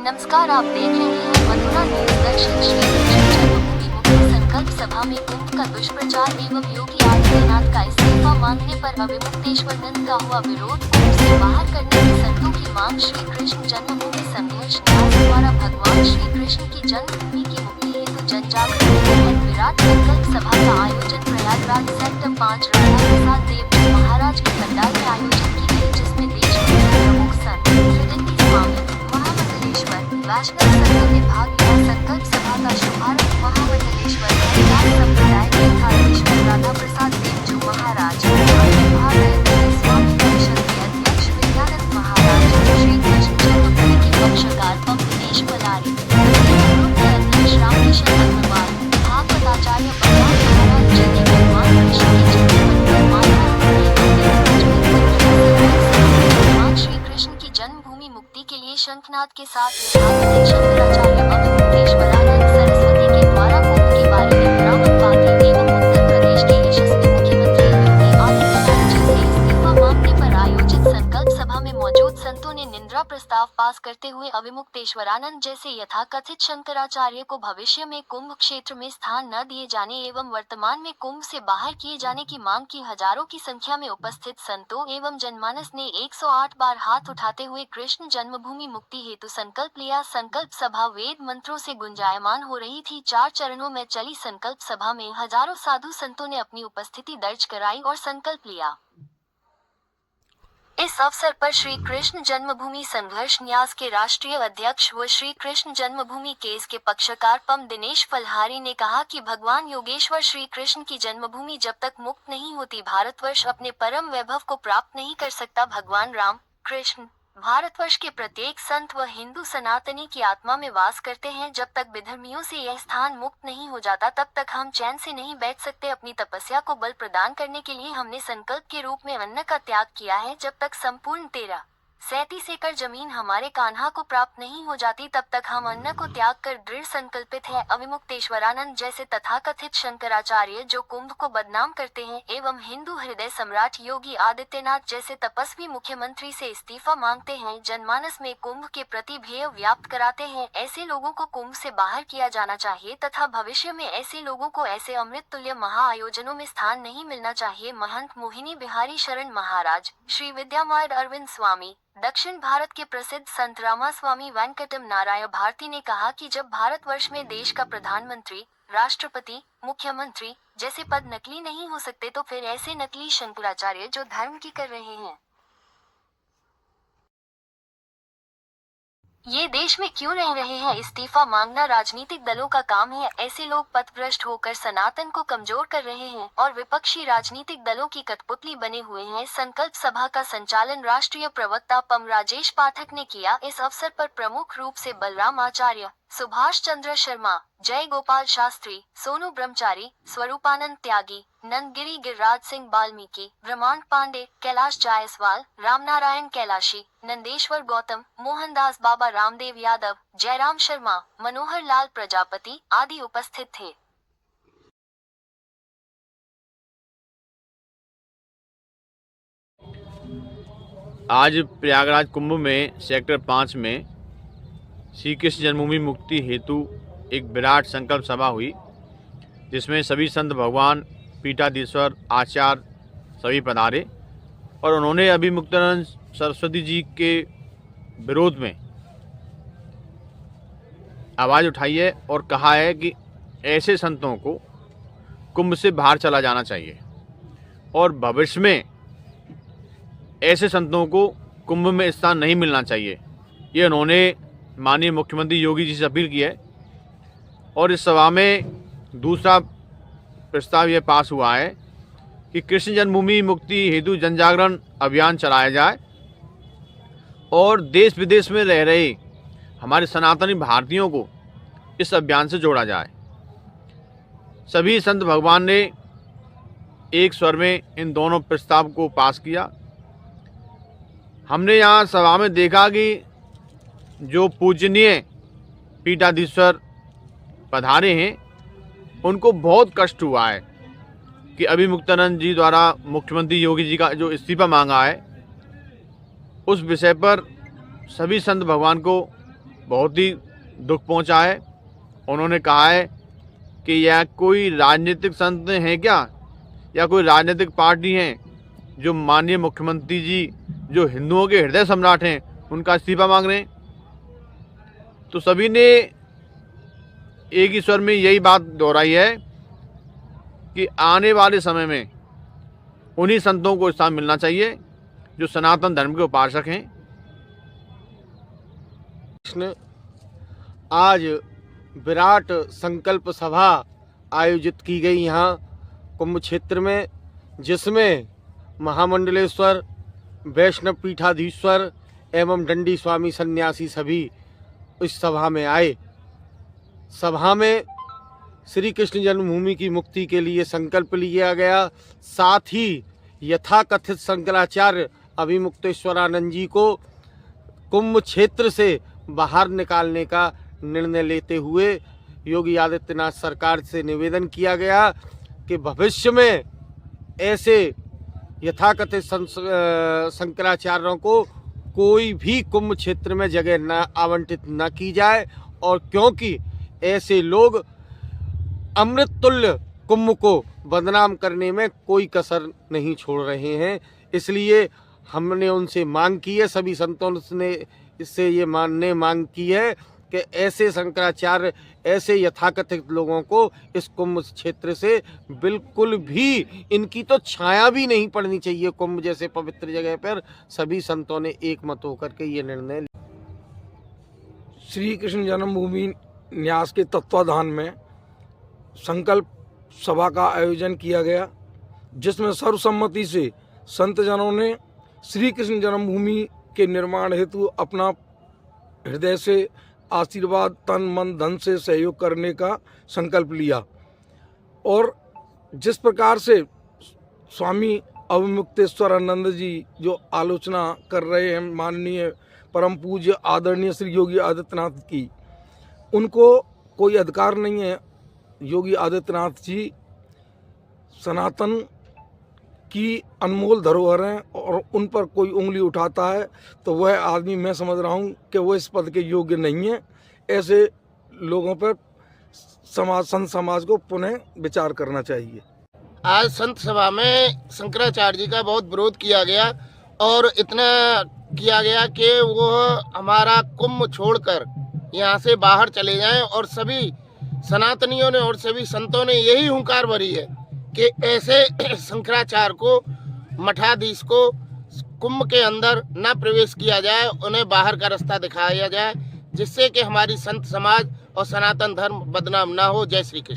नमस्कार, आप देख रहे हैं मथुरा न्यूज। दर्शक, श्री कृष्ण जन्मभूमि मुक्ति संकल्प सभा में कुंभ का दुष्प्रचार एवं योगी आदित्यनाथ का इस्तीफा मांगने पर अविमुक्तेश्वरानंद का हुआ विरोध। कुंभ से बाहर करने की संतों की मांग। श्री कृष्ण जन्मभूमि संघर्ष न्यास द्वारा भगवान श्री कृष्ण की जन्मभूमि की मुक्ति हेतु जन जागरण के तहत विराट संकल्प सभा का आयोजन प्रयागराज सेक्टर 5 राधा प्रसाद देव जी महाराज के पंडाल में आयोजन की गई, जिसमें देश के प्रमुख संत हृदय स्वामी वैष्णव संतों ने भाग लिया। संकल्प सभा का शुभारंभ महामंडलेश्वर हरिदास संप्रदाय के थानेश्वर राधा प्रसाद देव जी महाराज, स्वामी परिषद के अध्यक्ष विद्यानंद महाराज, श्री कृष्ण जन्मभूमि के पक्षकार पंप दिनेश पलारी, ग्रुप के अध्यक्ष रामकिशन अग्रवाल, भागवताचार्य भगवान महाराज जी ने भगवान कृष्ण की जन्मभूमि मुक्ति के लिए शंखनाद के साथ विधायक शंकराचार्य अविमुक्तेश्वरानंद सरस्वती के द्वारा कुंभ के बारे में भ्रामक बातें एवं उत्तर प्रदेश के यशस्वी मुख्यमंत्री योगी आदित्यनाथ जी से इस्तीफा मांगने पर आयोजित संकल्प सभा में मौजूद संतों ने निंदा प्रस्ताव पास करते हुए अविमुक्तेश्वरानंद जैसे यथाकथित शंकराचार्य को भविष्य में कुंभ क्षेत्र में स्थान न दिए जाने एवं वर्तमान में कुंभ से बाहर किए जाने की मांग की। हजारों की संख्या में उपस्थित संतों एवं जनमानस ने 108 बार हाथ उठाते हुए कृष्ण जन्मभूमि मुक्ति हेतु संकल्प लिया। संकल्प सभा वेद मंत्रों से गुंजायमान हो रही थी। 4 चरणों में चली संकल्प सभा में हजारों साधु संतों ने अपनी उपस्थिति दर्ज कराई और संकल्प लिया। इस अवसर पर श्री कृष्ण जन्मभूमि संघर्ष न्यास के राष्ट्रीय अध्यक्ष व श्री कृष्ण जन्मभूमि केस के पक्षकार पंप दिनेश पलहारी ने कहा कि भगवान योगेश्वर श्री कृष्ण की जन्मभूमि जब तक मुक्त नहीं होती, भारतवर्ष अपने परम वैभव को प्राप्त नहीं कर सकता। भगवान राम कृष्ण भारतवर्ष के प्रत्येक संत व हिंदू सनातनी की आत्मा में वास करते हैं। जब तक विधर्मियों से यह स्थान मुक्त नहीं हो जाता, तब तक हम चैन से नहीं बैठ सकते। अपनी तपस्या को बल प्रदान करने के लिए हमने संकल्प के रूप में अन्न का त्याग किया है। जब तक संपूर्ण 37 एकड़ जमीन हमारे कान्हा को प्राप्त नहीं हो जाती, तब तक हम अन्न को त्याग कर दृढ़ संकल्पित है। अविमुक्तेश्वरानंद जैसे तथाकथित शंकराचार्य जो कुंभ को बदनाम करते हैं एवं हिंदू हृदय सम्राट योगी आदित्यनाथ जैसे तपस्वी मुख्यमंत्री से इस्तीफा मांगते हैं, जनमानस में कुंभ के प्रति भय व्याप्त कराते हैं। ऐसे लोगों को कुंभ से बाहर किया जाना चाहिए तथा भविष्य में ऐसे लोगों को ऐसे अमृत तुल्य महाआयोजनों में स्थान नहीं मिलना चाहिए। महंत मोहिनी बिहारी शरण महाराज, श्री विद्यामार्ग अरविंद स्वामी, दक्षिण भारत के प्रसिद्ध संत रामास्वामी वेंकटम नारायण भारती ने कहा कि जब भारतवर्ष में देश का प्रधानमंत्री, राष्ट्रपति, मुख्यमंत्री जैसे पद नकली नहीं हो सकते, तो फिर ऐसे नकली शंकराचार्य जो धर्म की कर रहे हैं, ये देश में क्यों रह रहे हैं? इस्तीफा मांगना राजनीतिक दलों का काम है। ऐसे लोग पथभ्रष्ट होकर सनातन को कमजोर कर रहे हैं और विपक्षी राजनीतिक दलों की कठपुतली बने हुए हैं। संकल्प सभा का संचालन राष्ट्रीय प्रवक्ता पम राजेश पाठक ने किया। इस अवसर पर प्रमुख रूप से बलराम आचार्य, सुभाष चंद्र शर्मा, जय गोपाल शास्त्री, सोनू ब्रह्मचारी, स्वरूपानंद त्यागी, नंदगिरी गिरिराज सिंह वाल्मीकि, ब्रह्मांड पांडे, कैलाश जायसवाल, रामनारायण कैलाशी, नंदेश्वर गौतम, मोहनदास बाबा रामदेव यादव, जयराम शर्मा, मनोहर लाल प्रजापति आदि उपस्थित थे। आज प्रयागराज कुंभ में सेक्टर 5 में श्री कृष्ण जन्मभूमि मुक्ति हेतु एक विराट संकल्प सभा हुई, जिसमें सभी संत भगवान, पीठाधीश्वर, आचार्य सभी पधारे और उन्होंने अविमुक्तानंद सरस्वती जी के विरोध में आवाज़ उठाई है और कहा है कि ऐसे संतों को कुंभ से बाहर चला जाना चाहिए और भविष्य में ऐसे संतों को कुंभ में स्थान नहीं मिलना चाहिए। ये उन्होंने माननीय मुख्यमंत्री योगी जी से अपील की है। और इस सभा में दूसरा प्रस्ताव यह पास हुआ है कि कृष्ण जन्मभूमि मुक्ति हेतु जन जागरण अभियान चलाया जाए और देश विदेश में रह रहे हमारे सनातनी भारतीयों को इस अभियान से जोड़ा जाए। सभी संत भगवान ने एक स्वर में इन दोनों प्रस्ताव को पास किया। हमने यहाँ सभा में देखा कि जो पूजनीय पीठाधीश्वर पधारे हैं, उनको बहुत कष्ट हुआ है कि अविमुक्तानंद जी द्वारा मुख्यमंत्री योगी जी का जो इस्तीफा मांगा है, उस विषय पर सभी संत भगवान को बहुत ही दुख पहुंचा है। उन्होंने कहा है कि यह कोई राजनीतिक संत हैं क्या, या कोई राजनीतिक पार्टी हैं जो माननीय मुख्यमंत्री जी, जो हिंदुओं के हृदय सम्राट हैं, उनका इस्तीफा मांग रहे हैं। तो सभी ने एक ही स्वर में यही बात दोहराई है कि आने वाले समय में उन्हीं संतों को स्थान मिलना चाहिए जो सनातन धर्म के उपासक हैं। आज विराट संकल्प सभा आयोजित की गई यहाँ कुंभ क्षेत्र में, जिसमें महामंडलेश्वर, वैष्णव पीठाधीश्वर एवं दंडी स्वामी सन्यासी सभी इस सभा में आए। सभा में श्री कृष्ण जन्मभूमि की मुक्ति के लिए संकल्प लिया गया। साथ ही यथाकथित शंकराचार्य अभिमुक्तेश्वरानंद जी को कुंभ क्षेत्र से बाहर निकालने का निर्णय लेते हुए योगी आदित्यनाथ सरकार से निवेदन किया गया कि भविष्य में ऐसे यथाकथित शंकराचार्यों को कोई भी कुंभ क्षेत्र में जगह न आवंटित न की जाए, और क्योंकि ऐसे लोग अमृत तुल्य कुंभ को बदनाम करने में कोई कसर नहीं छोड़ रहे हैं, इसलिए हमने उनसे मांग की है, सभी संतों ने इससे ये मांग की है कि ऐसे शंकराचार्य, ऐसे यथाकथित लोगों को इस कुंभ क्षेत्र से बिल्कुल भी, इनकी तो छाया भी नहीं पड़नी चाहिए कुंभ जैसे पवित्र जगह पर। सभी संतों ने एक मत होकर के ये निर्णय लिया। श्री कृष्ण जन्मभूमि न्यास के तत्वाधान में संकल्प सभा का आयोजन किया गया, जिसमें सर्वसम्मति से संतजनों ने श्री कृष्ण जन्मभूमि के निर्माण हेतु अपना हृदय से आशीर्वाद, तन मन धन से सहयोग करने का संकल्प लिया। और जिस प्रकार से स्वामी अभिमुक्तेश्वरानंद जी जो आलोचना कर रहे हैं माननीय परम पूज्य आदरणीय श्री योगी आदित्यनाथ की, उनको कोई अधिकार नहीं है। योगी आदित्यनाथ जी सनातन की अनमोल धरोहर हैं, और उन पर कोई उंगली उठाता है तो वह आदमी, मैं समझ रहा हूँ कि वह इस पद के योग्य नहीं है। ऐसे लोगों पर संत समाज को पुनः विचार करना चाहिए। आज संत सभा में शंकराचार्य जी का बहुत विरोध किया गया, और इतना किया गया कि वो हमारा कुंभ छोड़कर यहाँ से बाहर चले जाएं, और सभी सनातनियों ने और सभी संतों ने यही हुंकार भरी है कि ऐसे शंकराचार्य को, मठाधीश को कुंभ के अंदर न प्रवेश किया जाए, उन्हें बाहर का रास्ता दिखाया जाए, जिससे कि हमारी संत समाज और सनातन धर्म बदनाम ना हो। जय श्री कृष्ण।